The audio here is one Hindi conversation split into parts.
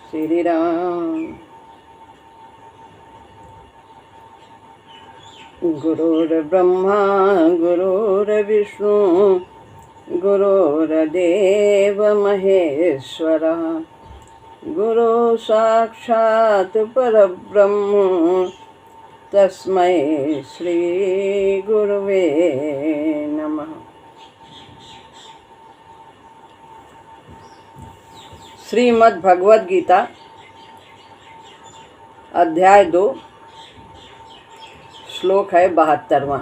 श्री राम। गुरुर्ब्रह्मा गुरुर्विष्णु गुरुर्देव महेश्वरः गुरु साक्षात् परब्रह्म तस्मै श्री गुरुवे नमः। श्रीमद् भगवद गीता अध्याय 2 श्लोक है 72वां।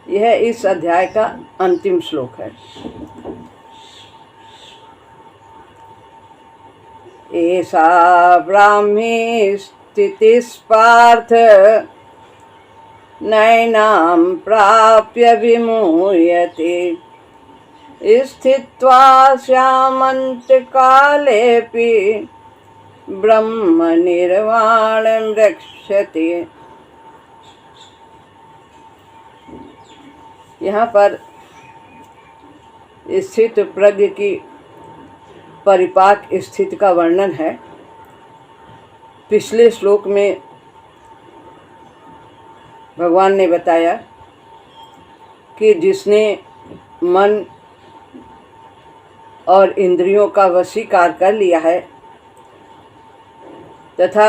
यह इस अध्याय का अंतिम श्लोक है। ऐसा ब्राह्मी स्थितिस्पार्थ नैनां प्राप्य विमूयते स्थित्वा श्यामन्तकालेऽपि ब्रह्म निर्वाणं रक्षते। यहाँ पर स्थित प्रज्ञ की परिपाक स्थिति का वर्णन है। पिछले श्लोक में भगवान ने बताया कि जिसने मन और इंद्रियों का वशीकार कर लिया है तथा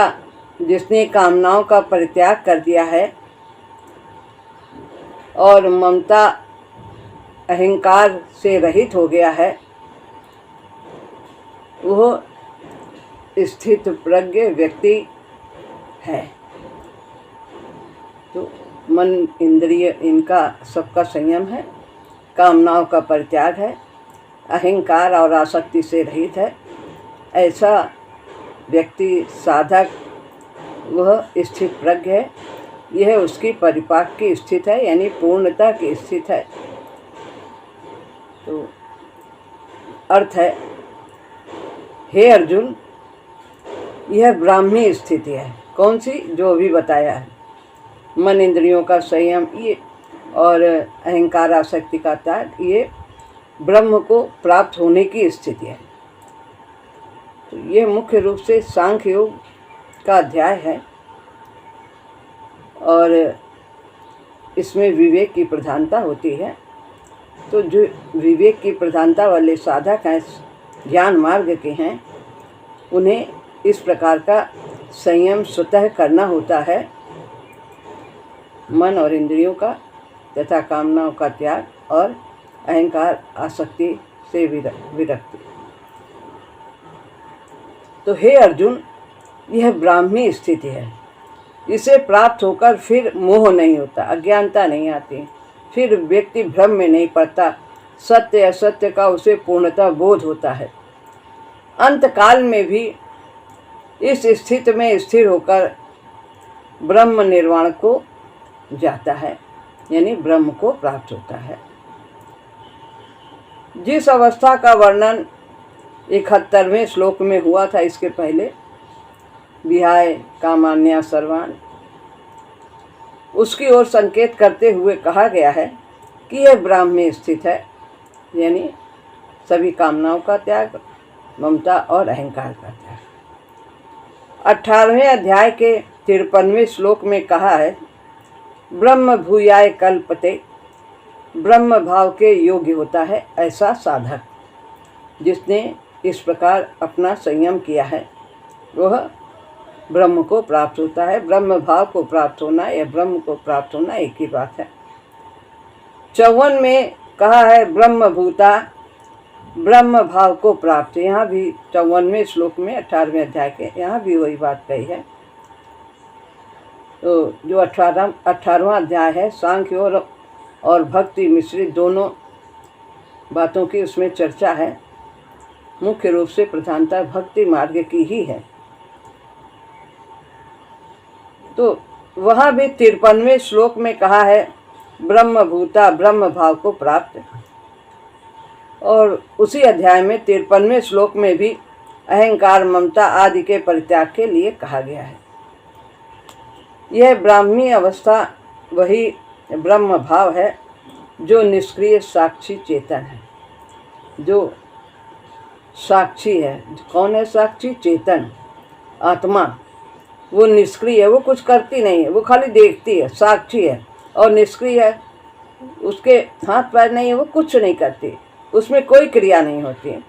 जिसने कामनाओं का परित्याग कर दिया है और ममता अहंकार से रहित हो गया है, वह स्थित प्रज्ञ व्यक्ति है। तो मन इंद्रिय इनका सबका संयम है, कामनाओं का परित्याग है, अहंकार और आसक्ति से रहित है। ऐसा व्यक्ति साधक वह स्थित प्रज्ञ है। यह उसकी परिपाक की स्थिति है, यानी पूर्णता की स्थिति है। तो अर्थ है, हे अर्जुन, यह ब्राह्मी स्थिति है। कौन सी? जो अभी बताया है, मन इंद्रियों का संयम ये और अहंकार आसक्ति का त्याग, ये ब्रह्म को प्राप्त होने की स्थिति है। तो ये मुख्य रूप से सांख्य योग का अध्याय है और इसमें विवेक की प्रधानता होती है। तो जो विवेक की प्रधानता वाले साधक हैं, ज्ञान मार्ग के हैं, उन्हें इस प्रकार का संयम स्वतः करना होता है, मन और इंद्रियों का तथा कामनाओं का त्याग और अहंकार आसक्ति से विरक्ति। तो हे अर्जुन, यह ब्राह्मी स्थिति है। इसे प्राप्त होकर फिर मोह नहीं होता, अज्ञानता नहीं आती, फिर व्यक्ति भ्रम में नहीं पड़ता, सत्य असत्य का उसे पूर्णतः बोध होता है। अंत काल में भी इस स्थिति में स्थिर होकर ब्रह्म निर्वाण को जाता है, यानी ब्रह्म को प्राप्त होता है। जिस अवस्था का वर्णन 71वें श्लोक में हुआ था, इसके पहले विहाय कामान्या सर्वान, उसकी ओर संकेत करते हुए कहा गया है कि यह ब्राह्मी स्थित है, यानी सभी कामनाओं का त्याग, ममता और अहंकार का त्याग। 18वें अध्याय के 53वें श्लोक में कहा है, ब्रह्म भूयाय कल्पते, ब्रह्म भाव के योग्य होता है ऐसा साधक। जिसने इस प्रकार अपना संयम किया है वह ब्रह्म को प्राप्त होता है। ब्रह्म भाव को प्राप्त होना या ब्रह्म को प्राप्त होना एक ही बात है। 54 में कहा है, ब्रह्म भूता, ब्रह्म भाव को प्राप्त। यहाँ भी 54वें श्लोक में 18वें अध्याय के यहाँ भी वही बात कही है। तो जो 18वां अध्याय है, सांख्य और भक्ति मिश्रित दोनों बातों की उसमें चर्चा है। मुख्य रूप से प्रधानता भक्ति मार्ग की ही है। तो वहाँ भी 53वें श्लोक में कहा है, ब्रह्म भूता, ब्रह्म भाव को प्राप्त। और उसी अध्याय में 53वें श्लोक में भी अहंकार ममता आदि के परित्याग के लिए कहा गया है। यह ब्राह्मी अवस्था वही ब्रह्म भाव है जो निष्क्रिय साक्षी चेतन है, जो साक्षी है। कौन है साक्षी? चेतन आत्मा। वो निष्क्रिय है, वो कुछ करती नहीं है, वो खाली देखती है, साक्षी है और निष्क्रिय है। उसके हाथ पैर नहीं है, वो कुछ नहीं करती, उसमें कोई क्रिया नहीं होती है।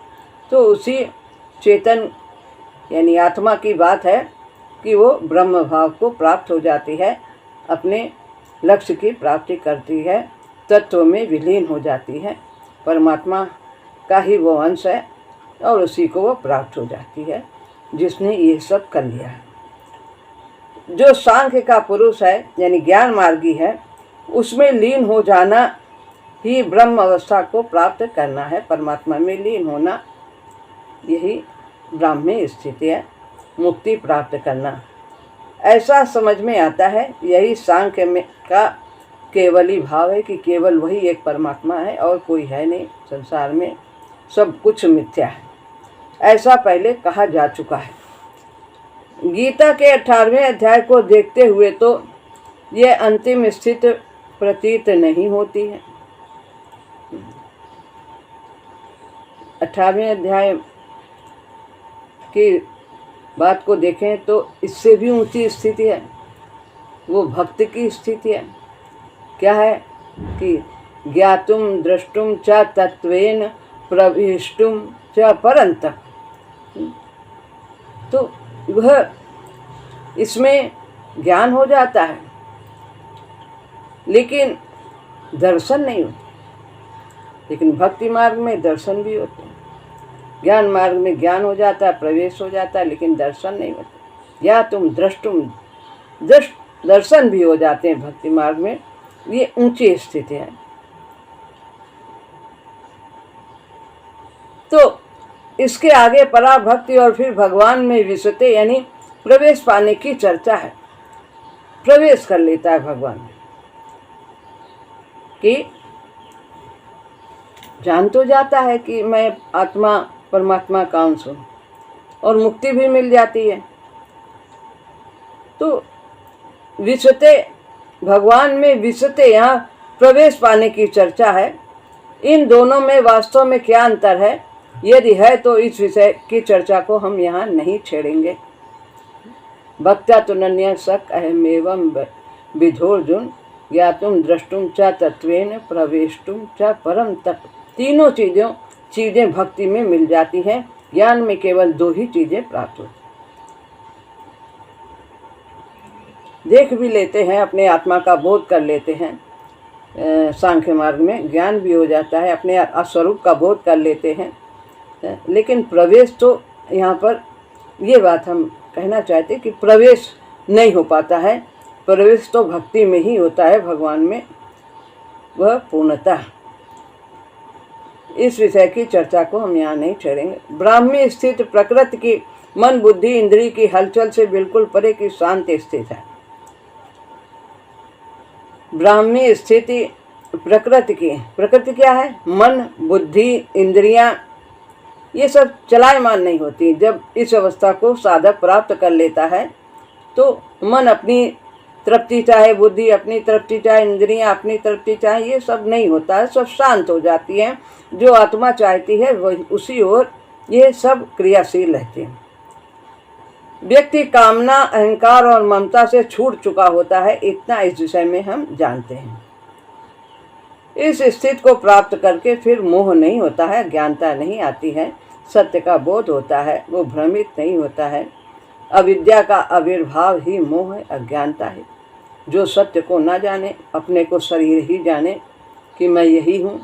तो उसी चेतन यानी आत्मा की बात है कि वो ब्रह्म भाव को प्राप्त हो जाती है, अपने लक्ष्य की प्राप्ति करती है, तत्व में विलीन हो जाती है, परमात्मा का ही वो अंश है और उसी को वो प्राप्त हो जाती है जिसने ये सब कर लिया है। जो सांख्य का पुरुष है यानी ज्ञान मार्गी है, उसमें लीन हो जाना ही ब्रह्म अवस्था को प्राप्त करना है। परमात्मा में लीन होना यही ब्राह्मी स्थिति है, मुक्ति प्राप्त करना, ऐसा समझ में आता है। यही सांख्य में का केवल ही भाव है कि केवल वही एक परमात्मा है और कोई है नहीं, संसार में सब कुछ मिथ्या है, ऐसा पहले कहा जा चुका है। गीता के 18वें अध्याय को देखते हुए तो यह अंतिम स्थिति प्रतीत नहीं होती है। 18वें अध्याय की बात को देखें तो इससे भी ऊंची स्थिति है, वो भक्ति की स्थिति है। क्या है कि ज्ञातुम द्रष्टुम च तत्वेन प्रविष्टुम च परन्तप। तो वह इसमें ज्ञान हो जाता है लेकिन दर्शन नहीं होता। लेकिन भक्ति मार्ग में दर्शन भी होते हैं, ज्ञान मार्ग में ज्ञान हो जाता है, प्रवेश हो जाता है, लेकिन दर्शन नहीं होता। या तुम द्रष्टुम दर्शन भी हो जाते हैं भक्ति मार्ग में, ये ऊंची स्थिति है। तो इसके आगे पराभक्ति और फिर भगवान में विशते यानी प्रवेश पाने की चर्चा है। प्रवेश कर लेता है भगवान में, कि जान तो जाता है कि मैं आत्मा परमात्मा का अंश हूँ और मुक्ति भी मिल जाती है। तो विशते भगवान में विशते, यहाँ प्रवेश पाने की चर्चा है। इन दोनों में वास्तव में क्या अंतर है, यदि है तो इस विषय की चर्चा को हम यहाँ नहीं छेड़ेंगे। भक्त्या तुनन्य सक अहमेवं विधोर्जुन ज्ञातुम द्रष्टुम च तत्वेन प्रवेष्टुम च परम तप। तीनों चीज़ें भक्ति में मिल जाती हैं, ज्ञान में केवल दो ही चीज़ें प्राप्त होती। देख भी लेते हैं, अपने आत्मा का बोध कर लेते हैं, सांख्य मार्ग में ज्ञान भी हो जाता है, अपने स्वरूप का बोध कर लेते हैं, लेकिन प्रवेश तो यहाँ पर ये बात हम कहना चाहते कि प्रवेश नहीं हो पाता है। प्रवेश तो भक्ति में ही होता है, भगवान में, वह पूर्णता। इस विषय की चर्चा को हम यहाँ नहीं छेड़ेंगे। ब्राह्मी स्थित प्रकृति की मन बुद्धि इंद्रिय की हलचल से बिल्कुल परे की शांत स्थित है। ब्राह्मी स्थिति प्रकृति की, प्रकृति क्या है? मन बुद्धि इंद्रियां, ये सब चलायमान नहीं होती। जब इस अवस्था को साधक प्राप्त कर लेता है तो मन अपनी तृप्ति चाहे, बुद्धि अपनी तृप्ति चाहे, इंद्रियां अपनी तृप्ति चाहे, ये सब नहीं होता है, सब शांत हो जाती हैं। जो आत्मा चाहती है वही उसी ओर ये सब क्रियाशील रहते हैं। व्यक्ति कामना अहंकार और ममता से छूट चुका होता है, इतना इस विषय में हम जानते हैं। इस स्थिति को प्राप्त करके फिर मोह नहीं होता है, ज्ञानता नहीं आती है, सत्य का बोध होता है, वो भ्रमित नहीं होता है। अविद्या का आविर्भाव ही मोह है, अज्ञानता है। जो सत्य को ना जाने, अपने को शरीर ही जाने कि मैं यही हूँ,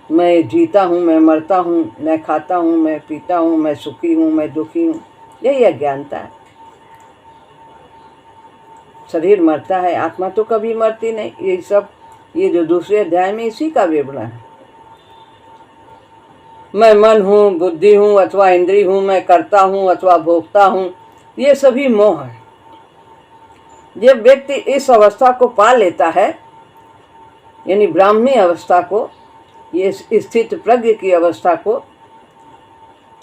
मैं जीता हूँ, मैं मरता हूँ, मैं खाता हूँ, मैं पीता हूँ, मैं सुखी हूँ, मैं दुखी हूँ, यही अज्ञानता है। शरीर मरता है, आत्मा तो कभी मरती नहीं। ये सब, ये जो दूसरे अध्याय में इसी का विवरण है। मैं मन हूँ, बुद्धि हूँ अथवा इंद्रिय हूँ, मैं करता हूँ अथवा भोगता हूँ, ये सभी मोह है। जब व्यक्ति इस अवस्था को पा लेता है, यानी ब्राह्मी अवस्था को, ये स्थित प्रज्ञ की अवस्था को,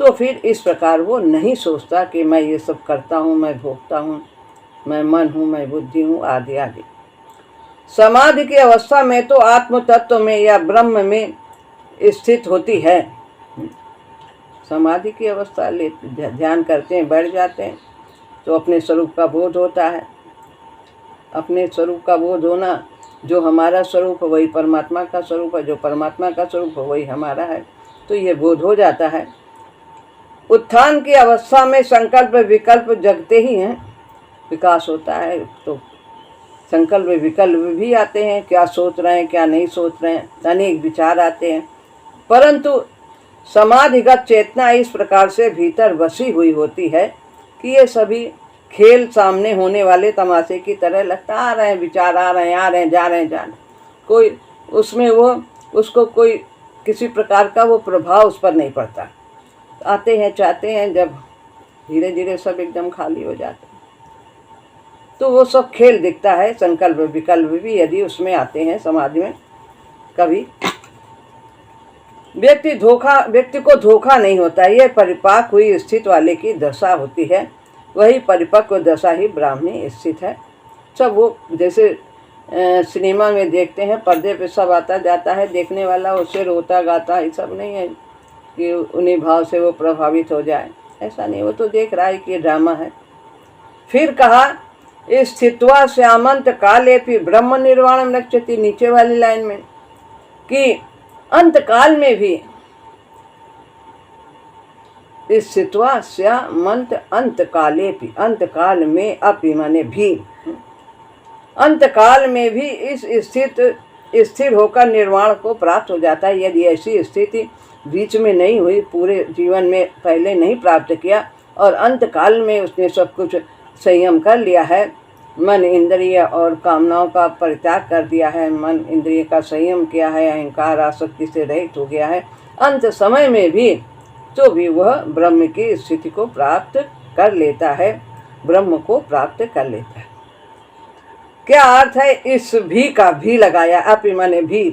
तो फिर इस प्रकार वो नहीं सोचता कि मैं ये सब करता हूँ, मैं भोगता हूँ, मैं मन हूँ, मैं बुद्धि हूँ, आदि आदि। समाधि की अवस्था में तो आत्म तत्व में या ब्रह्म में स्थित होती है, समाधि की अवस्था ले ध्यान करते हैं, बैठ जाते हैं, तो अपने स्वरूप का बोध होता है। अपने स्वरूप का बोध होना, जो हमारा स्वरूप है वही परमात्मा का स्वरूप है, जो परमात्मा का स्वरूप है वही हमारा है, तो ये बोध हो जाता है। उत्थान की अवस्था में संकल्प विकल्प जगते ही हैं, विकास होता है, तो संकल्प विकल्प भी आते हैं, क्या सोच रहे हैं क्या नहीं सोच रहे हैं, अनेक विचार आते हैं। परंतु समाधिगत चेतना इस प्रकार से भीतर बसी हुई होती है कि ये सभी खेल सामने होने वाले तमाशे की तरह लगता, आ रहे हैं विचार, आ रहे हैं, आ रहे हैं, जा रहे हैं, जा रहे हैं, कोई उसमें उसको कोई किसी प्रकार का वो प्रभाव उस पर नहीं पड़ता। आते हैं चाहते हैं, जब धीरे धीरे सब एकदम खाली हो जाते हैं तो वो सब खेल दिखता है। संकल्प विकल्प भी यदि उसमें आते हैं समाज में, कभी व्यक्ति को धोखा नहीं होता। यह परिपाक हुई स्थित वाले की दशा होती है, वही परिपक्व दशा ही ब्राह्मणी स्थित है। सब वो जैसे सिनेमा में देखते हैं, पर्दे पे सब आता जाता है, देखने वाला उससे रोता गाता, ये सब नहीं है कि उन्हीं भाव से वो प्रभावित हो जाए, ऐसा नहीं। वो तो देख रहा है कि ये ड्रामा है। फिर कहा स्थित्वा श्यामंत काले फिर ब्रह्म निर्वाण नक्षति, नीचे वाली लाइन में, कि अंत काल में भी स्थित्वा श्यामंत अंत काले भी, अंत काल में अपि माने भी, अंत काल में भी इस स्थिर होकर निर्वाण को प्राप्त हो जाता है। यदि ऐसी स्थिति बीच में नहीं हुई, पूरे जीवन में पहले नहीं प्राप्त किया और अंत काल में उसने सब कुछ संयम कर लिया है, मन इंद्रिय और कामनाओं का परित्याग कर दिया है, मन इंद्रिय का संयम किया है, अहंकार आसक्ति से रहित हो गया है, अंत समय में भी तो भी वह ब्रह्म की स्थिति को प्राप्त कर लेता है, ब्रह्म को प्राप्त कर लेता है। क्या अर्थ है इस भी का? भी लगाया, अपि माने भी।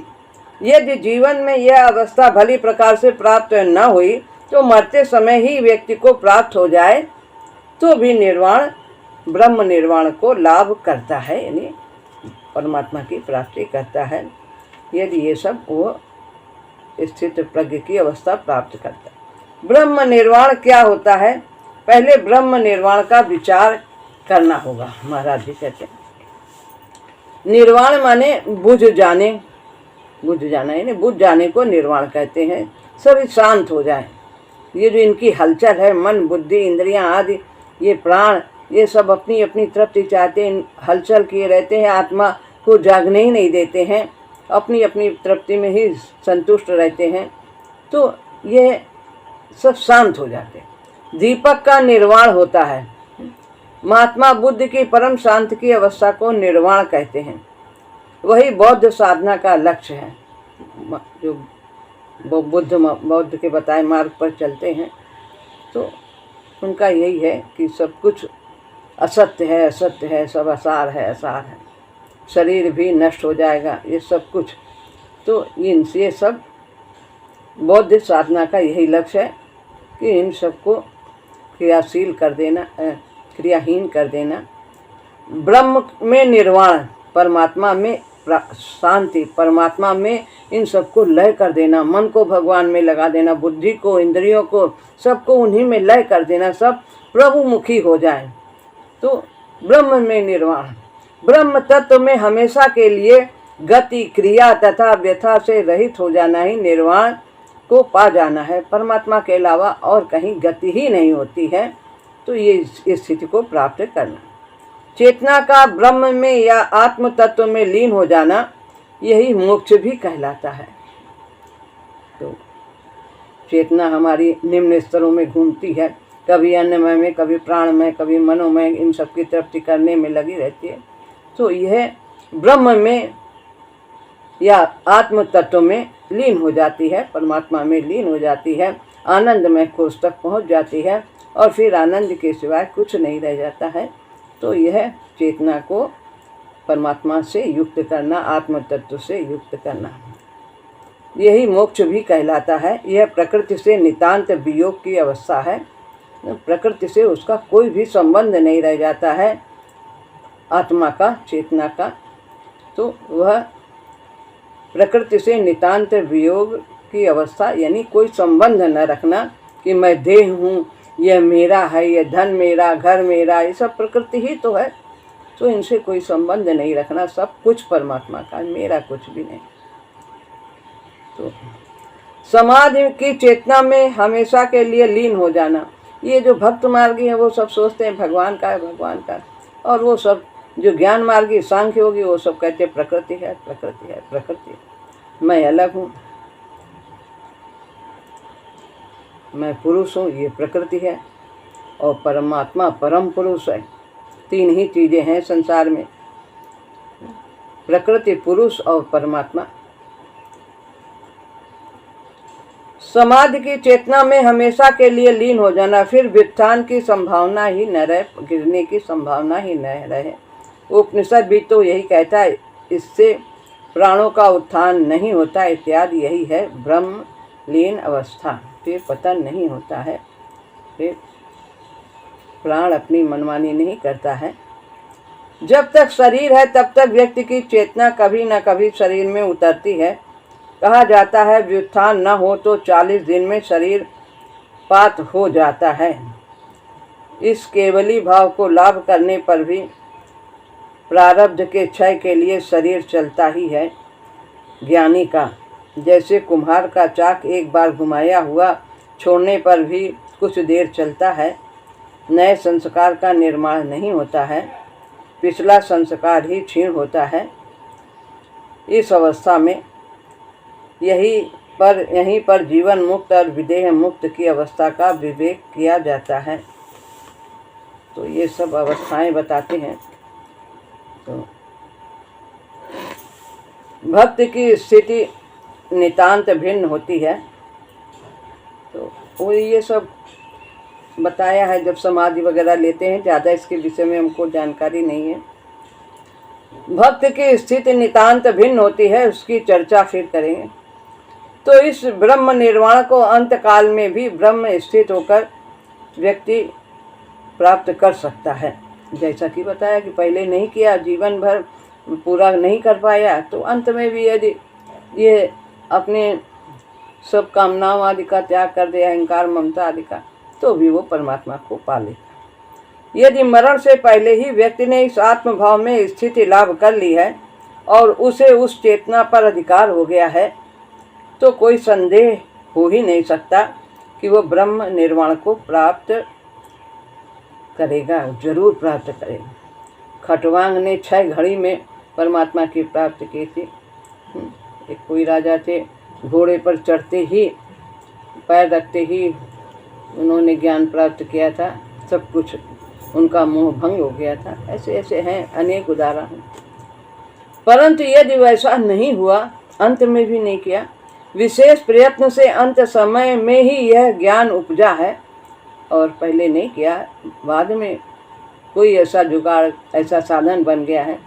यदि जीवन में यह अवस्था भली प्रकार से प्राप्त न हुई तो मरते समय ही व्यक्ति को प्राप्त हो जाए तो भी निर्वाण ब्रह्म निर्वाण को लाभ करता है, यानी परमात्मा की प्राप्ति करता है, यदि ये सब वो स्थित प्रज्ञ की अवस्था प्राप्त करता है। ब्रह्म निर्वाण क्या होता है? पहले ब्रह्म निर्वाण का विचार करना होगा। महाराज जी कहते हैं निर्वाण माने बुझ जाने, बुझ जाना, यानी बुझ जाने को निर्वाण कहते हैं। सभी शांत हो जाए, ये जो इनकी हलचल है, मन बुद्धि इंद्रियां आदि, ये प्राण, ये सब अपनी अपनी तृप्ति चाहते हैं, हलचल किए रहते हैं, आत्मा को जागने ही नहीं देते हैं, अपनी अपनी तृप्ति में ही संतुष्ट रहते हैं, तो ये सब शांत हो जाते हैं। दीपक का निर्वाण होता है। महात्मा बुद्ध की परम शांति की अवस्था को निर्वाण कहते हैं। वही बौद्ध साधना का लक्ष्य है। जो बौद्ध के बताए मार्ग पर चलते हैं तो उनका यही है कि सब कुछ असत्य है, असत्य है, सब असार है, असार है, शरीर भी नष्ट हो जाएगा, ये सब कुछ। तो इनसे सब बौद्ध साधना का यही लक्ष्य है कि इन सबको क्रियाशील कर देना, क्रियाहीन कर देना। ब्रह्म में निर्वाण, परमात्मा में शांति, परमात्मा में इन सबको लय कर देना, मन को भगवान में लगा देना, बुद्धि को, इंद्रियों को, सबको उन्हीं में लय कर देना, सब प्रभुमुखी हो जाए, तो ब्रह्म में निर्वाण। ब्रह्म तत्व में हमेशा के लिए गति, क्रिया तथा व्यथा से रहित हो जाना ही निर्वाण को पा जाना है। परमात्मा के अलावा और कहीं गति ही नहीं होती है, तो ये इस स्थिति को प्राप्त करना। चेतना का ब्रह्म में या आत्म तत्व में लीन हो जाना, यही मोक्ष भी कहलाता है। तो चेतना हमारी निम्न स्तरों में घूमती है, कभी अन्नमय में, कभी प्राणमय, कभी मनोमय, इन सब की तृप्ति करने में लगी रहती है। तो यह ब्रह्म में या आत्म तत्व में लीन हो जाती है, परमात्मा में लीन हो जाती है, आनंदमय कोष तक पहुँच जाती है और फिर आनंद के सिवाय कुछ नहीं रह जाता है। तो यह चेतना को परमात्मा से युक्त करना, आत्म तत्व से युक्त करना, यही मोक्ष भी कहलाता है। यह प्रकृति से नितांत वियोग की अवस्था है। प्रकृति से उसका कोई भी संबंध नहीं रह जाता है, आत्मा का, चेतना का। तो वह प्रकृति से नितांत वियोग की अवस्था, यानी कोई संबंध न रखना, कि मैं देह हूँ, यह मेरा है, यह धन मेरा, घर मेरा, ये सब प्रकृति ही तो है। तो इनसे कोई संबंध नहीं रखना, सब कुछ परमात्मा का, मेरा कुछ भी नहीं। तो समाधि की चेतना में हमेशा के लिए लीन हो जाना। ये जो भक्त मार्गी है वो सब सोचते हैं भगवान का है, भगवान का है, और वो सब जो ज्ञान मार्गी सांख्य होगी वो सब कहते हैं प्रकृति है, प्रकृति है, प्रकृति है। मैं अलग हूँ, मैं पुरुष हूँ, ये प्रकृति है, और परमात्मा परम पुरुष है। तीन ही चीज़ें हैं संसार में, प्रकृति, पुरुष और परमात्मा। समाधि की चेतना में हमेशा के लिए लीन हो जाना, फिर व्युत्थान की संभावना ही न रहे, गिरने की संभावना ही न रहे। उपनिषद भी तो यही कहता है, इससे प्राणों का उत्थान नहीं होता इत्यादि। यही है ब्रह्म लीन अवस्था, फिर पतन नहीं होता है, फिर प्राण अपनी मनमानी नहीं करता है। जब तक शरीर है तब तक व्यक्ति की चेतना कभी न कभी शरीर में उतरती है। कहा जाता है व्युत्थान न हो तो 40 दिन में शरीर पात हो जाता है। इस केवली भाव को लाभ करने पर भी प्रारब्ध के क्षय के लिए शरीर चलता ही है ज्ञानी का। जैसे कुम्हार का चाक एक बार घुमाया हुआ छोड़ने पर भी कुछ देर चलता है, नए संस्कार का निर्माण नहीं होता है, पिछला संस्कार ही क्षीण होता है। इस अवस्था में यहीं पर जीवन मुक्त और विदेह मुक्त की अवस्था का विवेक किया जाता है। तो ये सब अवस्थाएं बताते हैं। तो भक्त की स्थिति नितांत भिन्न होती है। तो वो ये सब बताया है जब समाधि वगैरह लेते हैं। ज़्यादा इसके विषय में हमको जानकारी नहीं है। भक्त की स्थिति नितांत भिन्न होती है, उसकी चर्चा फिर करेंगे। तो इस ब्रह्म निर्वाण को अंत काल में भी ब्रह्म स्थित होकर व्यक्ति प्राप्त कर सकता है। जैसा कि बताया कि पहले नहीं किया, जीवन भर पूरा नहीं कर पाया, तो अंत में भी यदि ये अपने सब कामनाओं आदि का त्याग कर दे, अहंकार ममता आदि का, तो भी वो परमात्मा को पा लेगा। यदि मरण से पहले ही व्यक्ति ने इस आत्मभाव में स्थिति लाभ कर ली है और उसे उस चेतना पर अधिकार हो गया है, तो कोई संदेह हो ही नहीं सकता कि वो ब्रह्म निर्वाण को प्राप्त करेगा, जरूर प्राप्त करेगा। खटवांग ने 6 घड़ी में परमात्मा की प्राप्ति की थी। एक कोई राजा थे, घोड़े पर चढ़ते ही, पैर रखते ही उन्होंने ज्ञान प्राप्त किया था, सब कुछ उनका मोह भंग हो गया था। ऐसे ऐसे हैं अनेक उदाहरण। परंतु यदि वैसा नहीं हुआ, अंत में भी नहीं किया, विशेष प्रयत्न से अंत समय में ही यह ज्ञान उपजा है और पहले नहीं किया, बाद में कोई ऐसा जुगाड़, ऐसा साधन बन गया है,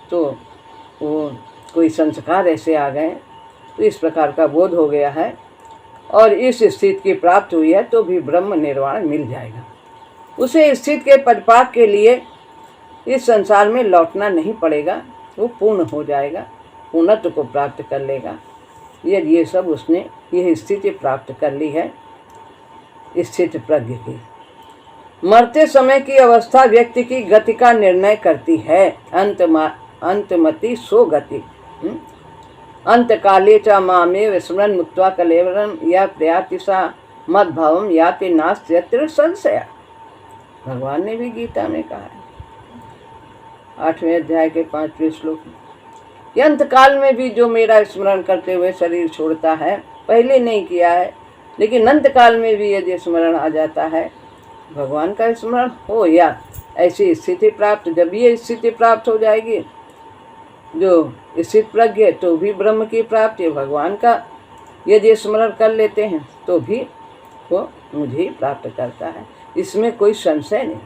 तो वो कोई संस्कार ऐसे आ गए, तो इस प्रकार का बोध हो गया है और इस स्थिति की प्राप्त हुई है, तो भी ब्रह्म निर्वाण मिल जाएगा। उसे स्थिति के परिपाक के लिए इस संसार में लौटना नहीं पड़ेगा, वो पूर्ण हो जाएगा, पूर्णत्व को प्राप्त कर लेगा। ये सब उसने यह स्थिति प्राप्त कर ली है, स्थित प्रज्ञ की। मरते समय की अवस्था व्यक्ति की गति का निर्णय करती है। अंतमति सो गति। अंतकाले च मामेव स्मरन् मुक्त्वा कलेवरं यः प्रयाति सा मद्भावं याति नास्ति यत्र संशयः। भगवान ने भी गीता में कहा है, 8वें अध्याय के 5वें श्लोक में, कि अंतकाल में भी जो मेरा स्मरण करते हुए शरीर छोड़ता है, पहले नहीं किया है लेकिन अंतकाल में भी यदि स्मरण आ जाता है, भगवान का स्मरण हो या ऐसी स्थिति प्राप्त, जब ये स्थिति प्राप्त हो जाएगी, जो स्थित प्रज्ञ, तो भी ब्रह्म की प्राप्ति, भगवान का यदि स्मरण कर लेते हैं तो भी वो मुझे ही प्राप्त करता है, इसमें कोई संशय नहीं।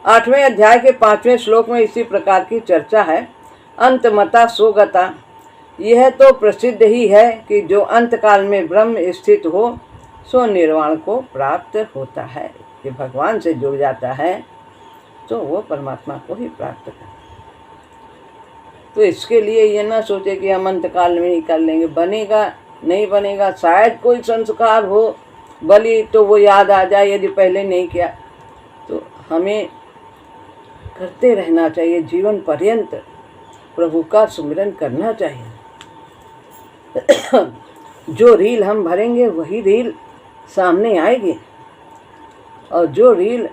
8वें अध्याय के 5वें श्लोक में इसी प्रकार की चर्चा है। अंतमता सोगता, यह तो प्रसिद्ध ही है कि जो अंतकाल में ब्रह्म स्थित हो सो निर्वाण को प्राप्त होता है, कि भगवान से जुड़ जाता है तो वो परमात्मा को ही प्राप्त करता है। तो इसके लिए ये ना सोचे कि हम अंतकाल में ही कर लेंगे, बनेगा नहीं बनेगा। शायद कोई संस्कार हो बलि तो वो याद आ जाए, यदि पहले नहीं किया तो हमें करते रहना चाहिए। जीवन पर्यंत प्रभु का सुमिरन करना चाहिए। जो रील हम भरेंगे वही रील सामने आएगी, और जो रील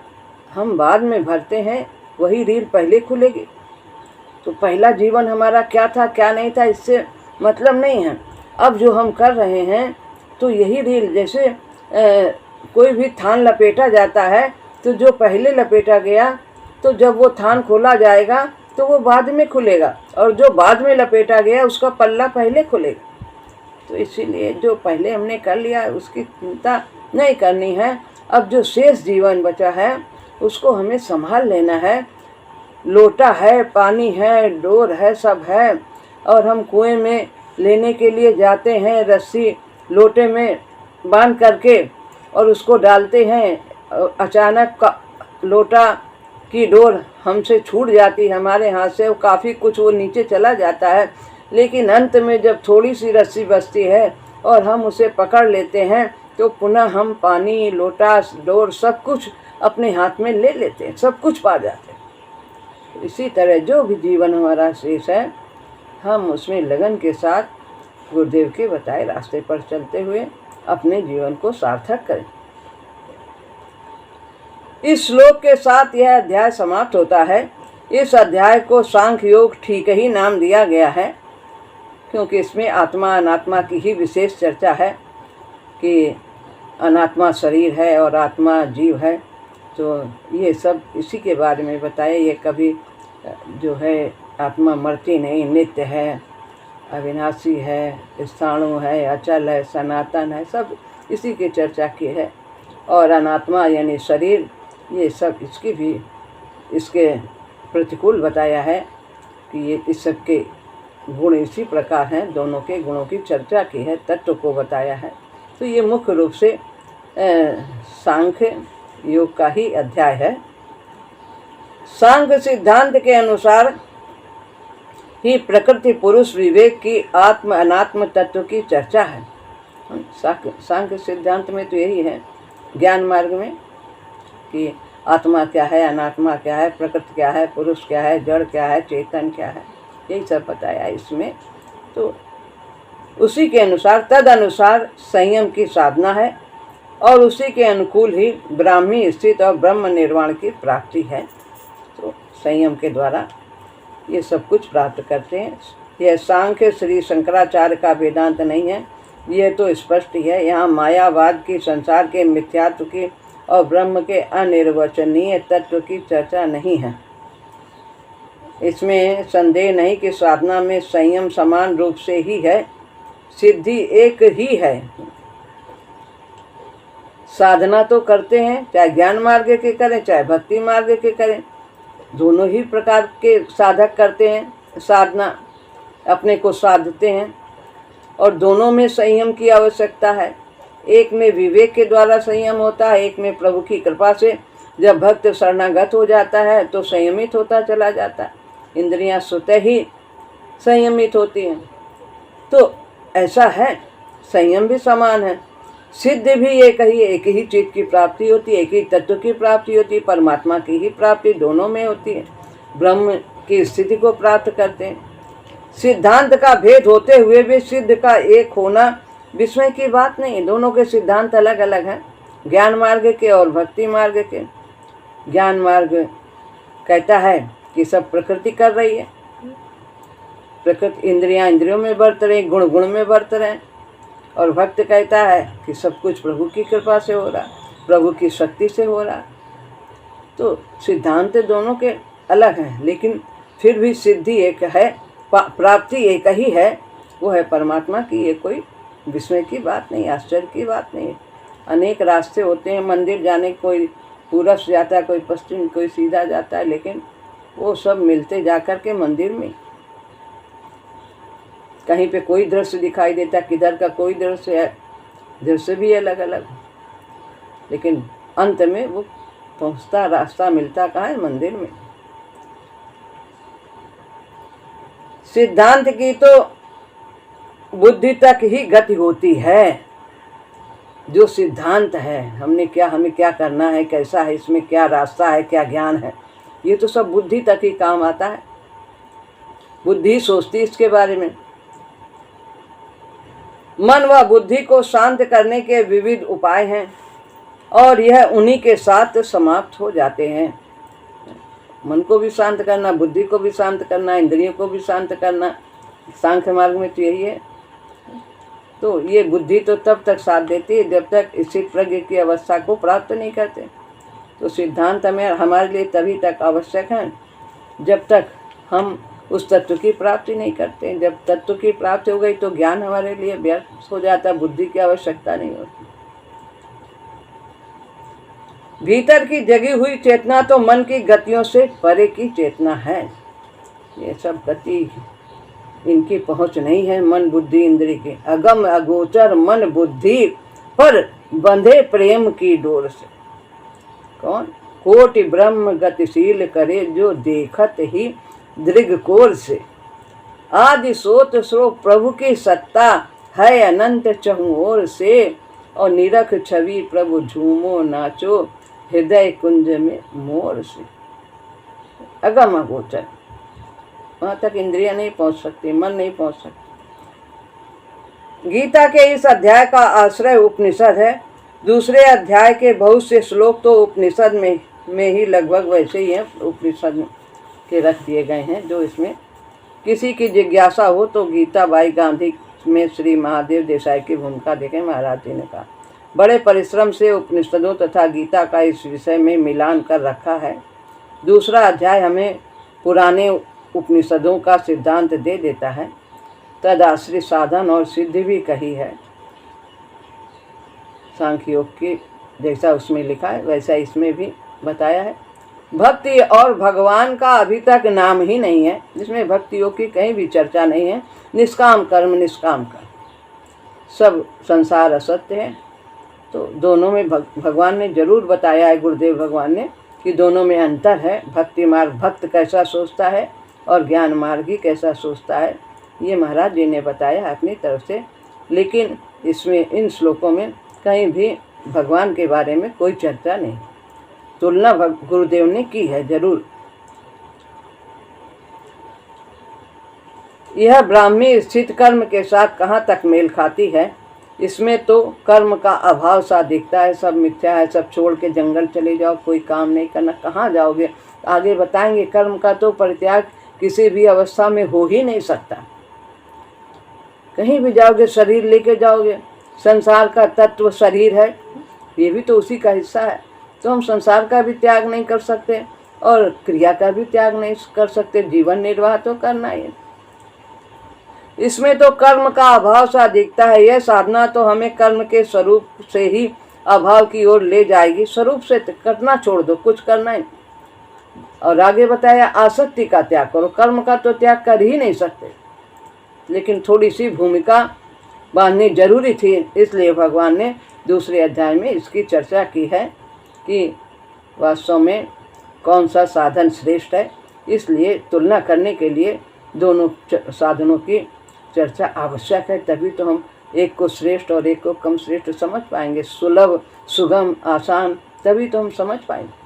हम बाद में भरते हैं वही रील पहले खुलेगी। तो पहला जीवन हमारा क्या था क्या नहीं था इससे मतलब नहीं है। अब जो हम कर रहे हैं तो यही रील, जैसे कोई भी थान लपेटा जाता है तो जो पहले लपेटा गया तो जब वो थान खोला जाएगा तो वो बाद में खुलेगा, और जो बाद में लपेटा गया उसका पल्ला पहले खुलेगा। तो इसीलिए जो पहले हमने कर लिया उसकी चिंता नहीं करनी है। अब जो शेष जीवन बचा है उसको हमें संभाल लेना है। लोटा है, पानी है, डोर है, सब है, और हम कुएं में लेने के लिए जाते हैं, रस्सी लोटे में बांध करके और उसको डालते हैं। अचानक का लोटा की डोर हमसे छूट जाती है हमारे हाथ से, काफ़ी कुछ वो नीचे चला जाता है, लेकिन अंत में जब थोड़ी सी रस्सी बचती है और हम उसे पकड़ लेते हैं तो पुनः हम पानी, लोटा, डोर सब कुछ अपने हाथ में ले लेते हैं, सब कुछ पा जाते हैं। इसी तरह जो भी जीवन हमारा शेष है हम उसमें लगन के साथ गुरुदेव के बताए रास्ते पर चलते हुए अपने जीवन को सार्थक करें। इस श्लोक के साथ यह अध्याय समाप्त होता है। इस अध्याय को सांख्य योग ठीक ही नाम दिया गया है, क्योंकि इसमें आत्मा अनात्मा की ही विशेष चर्चा है कि अनात्मा शरीर है और आत्मा जीव है। तो ये सब इसी के बारे में बताया। ये कभी जो है आत्मा मरती नहीं, नित्य है, अविनाशी है, स्थाणु है, अचल है, सनातन है, सब इसी की चर्चा की है। और अनात्मा यानी शरीर, ये सब इसकी भी इसके प्रतिकूल बताया है कि ये इस सब के गुण इसी प्रकार हैं। दोनों के गुणों की चर्चा की है, तत्व को बताया है। तो ये मुख्य रूप से सांख्य योग का ही अध्याय है। सांख्य सिद्धांत के अनुसार ही प्रकृति पुरुष विवेक की आत्म अनात्म तत्व की चर्चा है। सांख्य सिद्धांत में तो यही है, ज्ञान मार्ग में, कि आत्मा क्या है, अनात्मा क्या है, प्रकृति क्या है, पुरुष क्या है, जड़ क्या है, चेतन क्या है, यही सब बताया है इसमें। तो उसी के अनुसार तद अनुसार संयम की साधना है, और उसी के अनुकूल ही ब्राह्मी स्थित और ब्रह्म निर्वाण की प्राप्ति है। तो संयम के द्वारा ये सब कुछ प्राप्त करते हैं। यह सांख्य श्री शंकराचार्य का वेदांत नहीं है, ये तो स्पष्ट ही है। यहाँ मायावाद की, संसार के मिथ्यात्व की और ब्रह्म के अनिर्वचनीय तत्व की चर्चा नहीं है। इसमें संदेह नहीं कि साधना में संयम समान रूप से ही है, सिद्धि एक ही है। साधना तो करते हैं, चाहे ज्ञान मार्ग के करें चाहे भक्ति मार्ग के करें, दोनों ही प्रकार के साधक करते हैं साधना, अपने को साधते हैं, और दोनों में संयम की आवश्यकता है। एक में विवेक के द्वारा संयम होता है, एक में प्रभु की कृपा से जब भक्त शरणागत हो जाता है तो संयमित होता चला जाता है। इंद्रियां स्वतः ही संयमित होती हैं। तो ऐसा है, संयम भी समान है। सिद्ध भी एक ही चीज की प्राप्ति होती है, एक ही तत्व की प्राप्ति होती है, परमात्मा की ही प्राप्ति दोनों में होती है। ब्रह्म की स्थिति को प्राप्त करते हैं। सिद्धांत का भेद होते हुए भी सिद्ध का एक होना विस्मय की बात नहीं। दोनों के सिद्धांत अलग अलग हैं, ज्ञान मार्ग के और भक्ति मार्ग के। ज्ञान मार्ग कहता है कि सब प्रकृति कर रही है, प्रकृति, इंद्रियां इंद्रियों में बरत रहे, गुण गुण में बरत रहे, और भक्त कहता है कि सब कुछ प्रभु की कृपा से हो रहा, प्रभु की शक्ति से हो रहा। तो सिद्धांत दोनों के अलग हैं, लेकिन फिर भी सिद्धि एक है, प्राप्ति एक ही है, वो है परमात्मा की। ये कोई विस्मय की बात नहीं, आश्चर्य की बात नहीं। अनेक रास्ते होते हैं मंदिर जाने, कोई पूरब से जाता है, कोई पश्चिम, कोई सीधा जाता है, लेकिन वो सब मिलते जाकर के मंदिर में। कहीं पे कोई दृश्य दिखाई देता, किधर का कोई दृश्य है, दृश्य भी अलग अलग, लेकिन अंत में वो पहुँचता, रास्ता मिलता कहाँ है? मंदिर में। सिद्धांत की तो बुद्धि तक ही गति होती है। जो सिद्धांत है हमें क्या करना है, कैसा है, इसमें क्या रास्ता है, क्या ज्ञान है, ये तो सब बुद्धि तक ही काम आता है। बुद्धि सोचती इसके बारे में। मन व बुद्धि को शांत करने के विविध उपाय हैं और यह उन्हीं के साथ समाप्त हो जाते हैं। मन को भी शांत करना, बुद्धि को भी शांत करना, इंद्रियों को भी शांत करना, सांख्य मार्ग में तो यही है। तो ये बुद्धि तो तब तक साथ देती है जब तक इसी प्रज्ञ की अवस्था को प्राप्त नहीं करते। तो सिद्धांत हमारे लिए तभी तक आवश्यक है जब तक हम उस तत्व की प्राप्ति नहीं करते। जब तत्व की प्राप्ति हो गई तो ज्ञान हमारे लिए व्यर्थ हो जाता, बुद्धि की आवश्यकता नहीं होती। भीतर की जगी हुई चेतना तो मन की गतियों से परे की चेतना है। ये सब गति इनकी पहुंच नहीं है मन बुद्धि इंद्रिय की। अगम अगोचर मन बुद्धि पर बंधे प्रेम की डोर से। कौन? कोटि ब्रह्म गतिशील करे जो देखत ही दृग कोर से। आदि सोत स्रो प्रभु की सत्ता है अनंत चहुं ओर से। और निरख छवि प्रभु झूमो नाचो हृदय कुंज में मोर से। अगम अगोचर, वहाँ तक इंद्रियां नहीं पहुँच सकती, मन नहीं पहुँच सकती। गीता के इस अध्याय का आश्रय उपनिषद है। दूसरे अध्याय के बहुत से श्लोक तो उपनिषद में ही लगभग वैसे ही हैं, उपनिषद के रख दिए गए हैं। जो इसमें किसी की जिज्ञासा हो तो गीता बाई गांधी में श्री महादेव देसाई की भूमिका देखें। महाराज जी ने कहा, बड़े परिश्रम से उपनिषदों तथा गीता का इस विषय में मिलान कर रखा है। दूसरा अध्याय हमें पुराने उपनिषदों का सिद्धांत दे देता है। तदाश्रित साधन और सिद्धि भी कही है। सांख्य योग की जैसा उसमें लिखा है वैसा इसमें भी बताया है। भक्ति और भगवान का अभी तक नाम ही नहीं है। जिसमें भक्ति योग की कहीं भी चर्चा नहीं है। निष्काम कर्म, निष्काम कर्म, सब संसार असत्य है। तो दोनों में भगवान ने जरूर बताया है, गुरुदेव भगवान ने, कि दोनों में अंतर है। भक्ति मार्ग भक्त कैसा सोचता है और ज्ञान मार्ग ही कैसा सोचता है, ये महाराज जी ने बताया अपनी तरफ से। लेकिन इसमें इन श्लोकों में कहीं भी भगवान के बारे में कोई चर्चा नहीं। तुलना गुरुदेव ने की है जरूर। यह ब्राह्मी स्थित कर्म के साथ कहाँ तक मेल खाती है? इसमें तो कर्म का अभाव सा दिखता है, सब मिथ्या है, सब छोड़ के जंगल चले जाओ, कोई काम नहीं करना, कहाँ जाओगे? आगे बताएंगे। कर्म का तो परित्याग किसी भी अवस्था में हो ही नहीं सकता। कहीं भी जाओगे शरीर लेके जाओगे। संसार का तत्व शरीर है, ये भी तो उसी का हिस्सा है। तो हम संसार का भी त्याग नहीं कर सकते और क्रिया का भी त्याग नहीं कर सकते। जीवन निर्वाह तो करना ही। इसमें तो कर्म का अभाव सा दिखता है। यह साधना तो हमें कर्म के स्वरूप से ही अभाव की ओर ले जाएगी। स्वरूप से करना छोड़ दो, कुछ करना ही। और आगे बताया आसक्ति का त्याग करो। कर्म का तो त्याग कर ही नहीं सकते, लेकिन थोड़ी सी भूमिका बांधनी जरूरी थी। इसलिए भगवान ने दूसरे अध्याय में इसकी चर्चा की है कि वास्तव में कौन सा साधन श्रेष्ठ है। इसलिए तुलना करने के लिए दोनों साधनों की चर्चा आवश्यक है। तभी तो हम एक को श्रेष्ठ और एक को कम श्रेष्ठ समझ पाएंगे। सुलभ, सुगम, आसान, तभी तो हम समझ पाएंगे।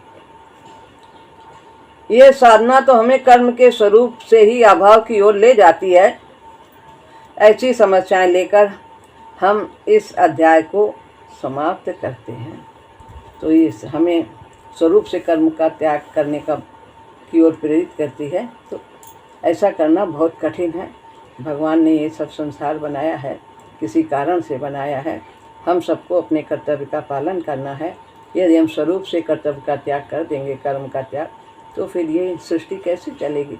ये साधना तो हमें कर्म के स्वरूप से ही अभाव की ओर ले जाती है। ऐसी समस्याएं लेकर हम इस अध्याय को समाप्त करते हैं। तो ये हमें स्वरूप से कर्म का त्याग करने का की ओर प्रेरित करती है। तो ऐसा करना बहुत कठिन है। भगवान ने ये सब संसार बनाया है, किसी कारण से बनाया है। हम सबको अपने कर्तव्य का पालन करना है। यदि हम स्वरूप से कर्तव्य का त्याग कर देंगे, कर्म का त्याग, तो फिर ये सृष्टि कैसे चलेगी?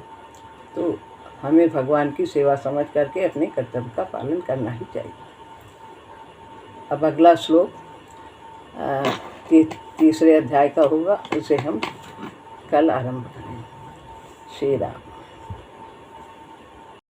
तो हमें भगवान की सेवा समझ करके अपने कर्तव्य का पालन करना ही चाहिए। अब अगला श्लोक तीसरे अध्याय का होगा, उसे हम कल आरंभ करेंगे। श्री राम।